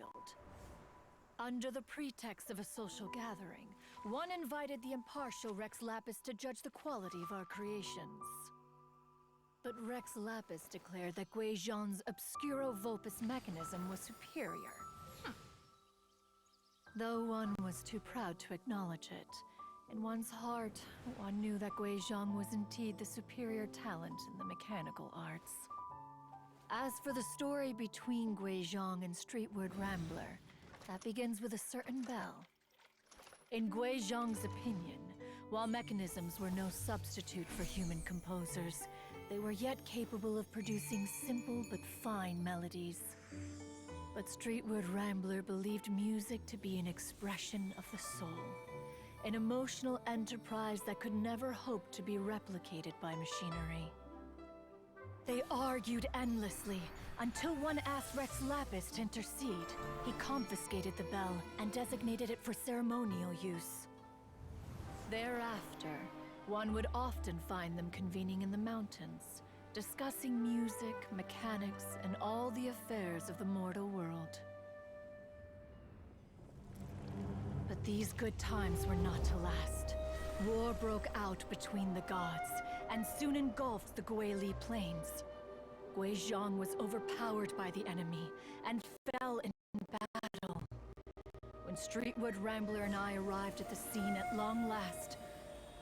battlefield. Under the pretext of a social gathering, one invited the impartial Rex Lapis to judge the quality of our creations. But Rex Lapis declared that Guizhong's Obscuro Vulpus mechanism was superior. Though one was too proud to acknowledge it, in one's heart, one knew that Guizhong was indeed the superior talent in the mechanical arts. As for the story between Guizhong and Streetward Rambler, that begins with a certain bell. In Guizhong's opinion, while mechanisms were no substitute for human composers, they were yet capable of producing simple but fine melodies. But Streetward Rambler believed music to be an expression of the soul, an emotional enterprise that could never hope to be replicated by machinery. They argued endlessly, until one asked Rex Lapis to intercede. He confiscated the bell and designated it for ceremonial use. Thereafter, one would often find them convening in the mountains, discussing music, mechanics, and all the affairs of the mortal world. But these good times were not to last. War broke out between the gods, and soon engulfed the Guili Plains. Guizhong was overpowered by the enemy, and fell in battle. When Streetwood Rambler and I arrived at the scene at long last,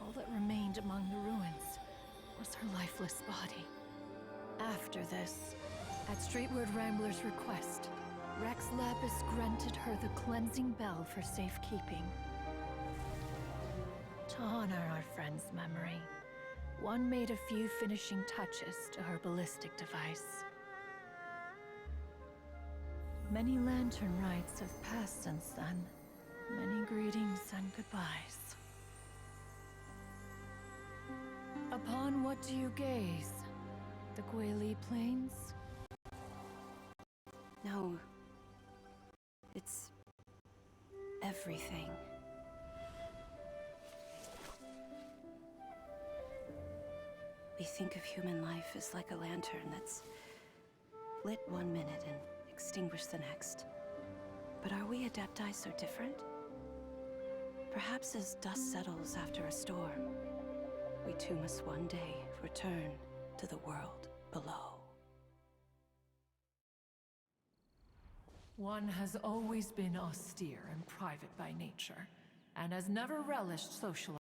all that remained among the ruins was her lifeless body. After this, at Streetwood Rambler's request, Rex Lapis granted her the cleansing bell for safekeeping. To honor our friend's memory, one made a few finishing touches to her ballistic device. Many lantern rites have passed since then. Many greetings and goodbyes. Upon what do you gaze? The Guili Plains? No. It's everything. We think of human life as like a lantern that's lit one minute and extinguished the next. But are we Adepti so different? Perhaps as dust settles after a storm, we too must one day return to the world below. One has always been austere and private by nature, and has never relished social